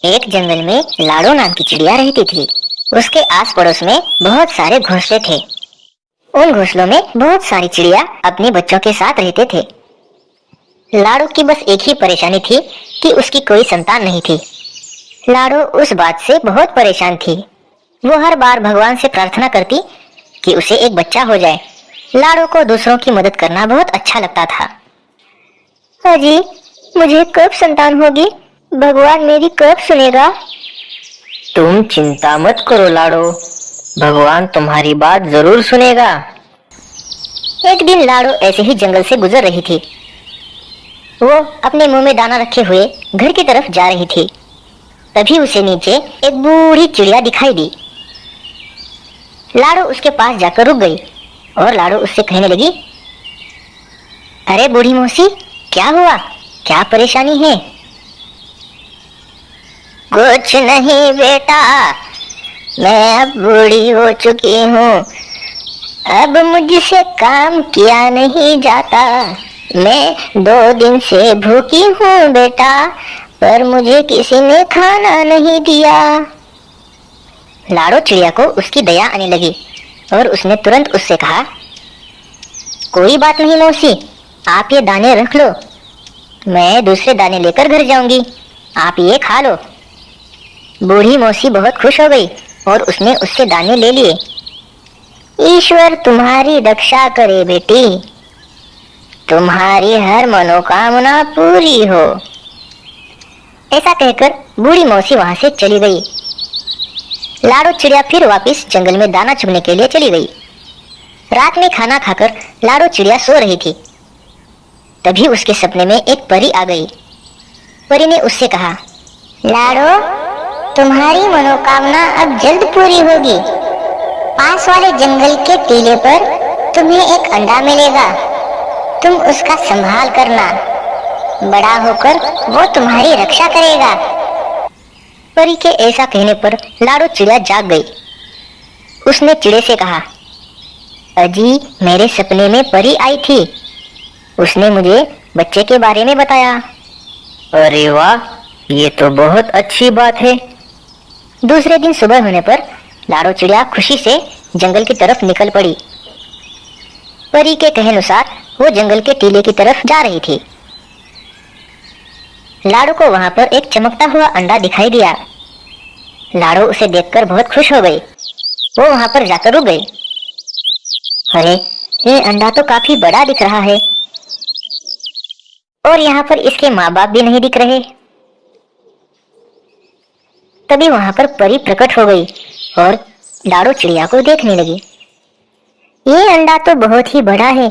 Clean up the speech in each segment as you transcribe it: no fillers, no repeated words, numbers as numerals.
एक जंगल में लाडो नाम की चिड़िया रहती थी। उसके आस पड़ोस में बहुत सारे घोंसले थे। उन घोंसलों में बहुत सारी चिड़िया अपने बच्चों के साथ रहते थे। लाडो की बस एक ही परेशानी थी कि उसकी कोई संतान नहीं थी। लाडो उस बात से बहुत परेशान थी। वो हर बार भगवान से प्रार्थना करती कि उसे एक बच्चा हो जाए। लाडो को दूसरों की मदद करना बहुत अच्छा लगता था। अजी, मुझे कब संतान होगी? भगवान मेरी कब सुनेगा? तुम चिंता मत करो लाडो, भगवान तुम्हारी बात जरूर सुनेगा। एक दिन लाडो ऐसे ही जंगल से गुजर रही थी। वो अपने मुंह में दाना रखे हुए घर की तरफ जा रही थी। तभी उसे नीचे एक बूढ़ी चिड़िया दिखाई दी। लाडो उसके पास जाकर रुक गई और लाडो उससे कहने लगी, अरे बूढ़ी मौसी, क्या हुआ? क्या परेशानी है? कुछ नहीं बेटा, मैं अब बूढ़ी हो चुकी हूँ। अब मुझसे काम किया नहीं जाता। मैं 2 दिन से भूखी हूँ बेटा, पर मुझे किसी ने खाना नहीं दिया। लाडो चिड़िया को उसकी दया आने लगी और उसने तुरंत उससे कहा, कोई बात नहीं मौसी, आप ये दाने रख लो, मैं दूसरे दाने लेकर घर जाऊंगी, आप ये खा लो। बूढ़ी मौसी बहुत खुश हो गई और उसने उससे दाने ले लिए। ईश्वर तुम्हारी रक्षा करे बेटी, तुम्हारी हर मनोकामना पूरी हो। ऐसा कहकर बूढ़ी मौसी वहां से चली गई। लाडो चिड़िया फिर वापस जंगल में दाना चुगने के लिए चली गई। रात में खाना खाकर लाडो चिड़िया सो रही थी। तभी उसके सपने में एक परी आ गई। परी ने उससे कहा, लाडो, तुम्हारी मनोकामना अब जल्द पूरी होगी। पास वाले जंगल के टीले पर तुम्हें एक अंडा मिलेगा, तुम उसका संभाल करना, बड़ा होकर वो तुम्हारी रक्षा करेगा। परी के ऐसा कहने पर लाडो चिड़िया जाग गई। उसने चिड़े से कहा, अजी, मेरे सपने में परी आई थी, उसने मुझे बच्चे के बारे में बताया। अरे वाह, ये तो बहुत अच्छी बात है। दूसरे दिन सुबह होने पर लाडो चिड़िया खुशी से जंगल की तरफ निकल पड़ी। परी के कहे अनुसार वो जंगल के टीले की तरफ जा रही थी। लाडो को वहां पर एक चमकता हुआ अंडा दिखाई दिया। लाडो उसे देखकर बहुत खुश हो गई। वो वहां पर जाकर रुक गई। अरे, ये अंडा तो काफी बड़ा दिख रहा है और यहाँ पर इसके माँ बाप भी नहीं दिख रहे। तभी वहां पर परी प्रकट हो गई और लाडो चिड़िया को देखने लगी। ये अंडा तो बहुत ही बड़ा है,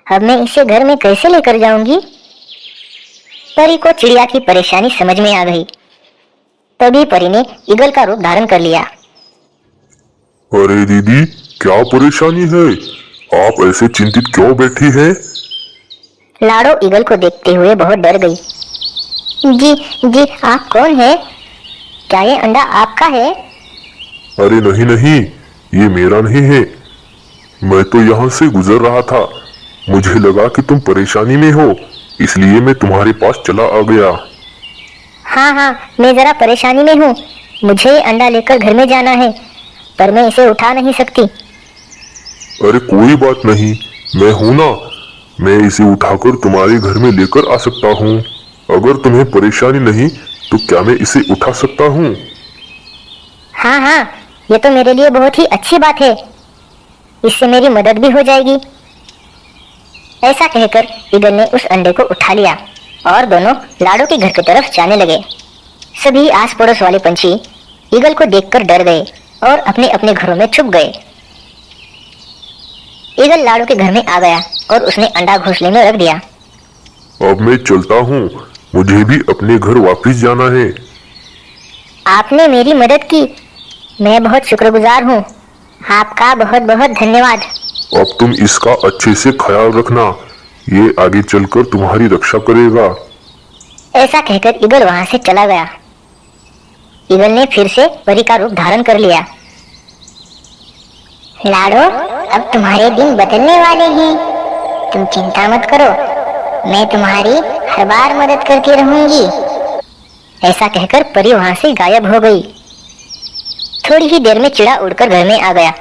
अब मैं इसे घर में कैसे लेकर जाऊंगी? परी को चिड़िया की परेशानी समझ में आ गई। तभी परी ने ईगल का रूप धारण कर लिया। अरे दीदी, क्या परेशानी है? आप ऐसे चिंतित क्यों बैठी हैं? लाडो ईगल को देखते हुए बहुत डर गई। जी जी, आप कौन है? क्या ये अंडा आपका है? अरे नहीं नहीं, ये मेरा नहीं है। मैं तो यहाँ से गुजर रहा था, मुझे लगा कि तुम परेशानी में हो, इसलिए मैं तुम्हारे पास चला आ गया। हाँ हाँ, मैं जरा परेशानी में हूँ, मुझे ये अंडा लेकर घर में जाना है, पर मैं इसे उठा नहीं सकती। अरे कोई बात नहीं, मैं हूं ना, मैं इसे उठाकर तुम्हारे घर में लेकर आ सकता हूँ। अगर तुम्हें परेशानी नहीं तो क्या मैं इसे उठा सकता हूँ? हाँ हाँ, ये तो मेरे लिए बहुत ही अच्छी बात है, इससे मेरी मदद भी हो जाएगी। ऐसा कहकर ईगल ने उस अंडे को उठा लिया और दोनों लाडो के घर की तरफ जाने लगे। सभी आस पड़ोस वाले पंछी ईगल को देखकर डर गए और अपने अपने घरों में छुप गए। ईगल लाडो के घर में आ गया और उसने अंडा घोंसले में रख दिया। अब मैं चलता हूँ, मुझे भी अपने घर वापस जाना है। आपने मेरी मदद की, मैं बहुत शुक्रगुजार हूँ, आपका बहुत बहुत धन्यवाद। अब तुम इसका अच्छे से ख्याल रखना, ये आगे चलकर तुम्हारी रक्षा करेगा। ऐसा कहकर ईगल वहां से चला गया। ईगल ने फिर से परी का रूप धारण कर लिया। लाडो, अब तुम्हारे दिन बदलने वाले हैं, तुम चिंता मत करो, मैं तुम्हारी हर बार मदद करती रहूंगी। ऐसा कहकर परी वहां से गायब हो गई। थोड़ी ही देर में चिड़ा उड़कर घर में आ गया।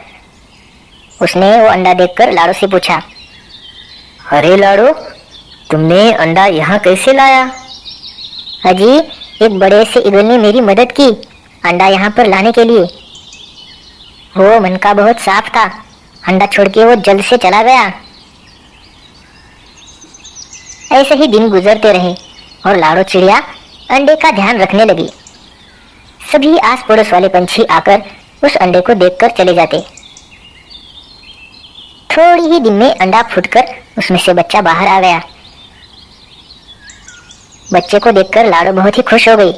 उसने वो अंडा देखकर लाड़ो से पूछा, अरे लाड़ो, तुमने अंडा यहाँ कैसे लाया? अजी, एक बड़े से ईगल ने मेरी मदद की अंडा यहाँ पर लाने के लिए। वो मन का बहुत साफ था, अंडा छोड़ के वो जल्द से चला गया। ऐसे ही दिन गुजरते रहे और लाड़ो चिड़िया अंडे का ध्यान रखने लगी। सभी आस पड़ोस वाले पंछी आकर उस अंडे को देखकर चले जाते। थोड़ी ही दिन में अंडा फूटकर उसमें से बच्चा बाहर आ गया। बच्चे को देखकर लाड़ो बहुत ही खुश हो गई।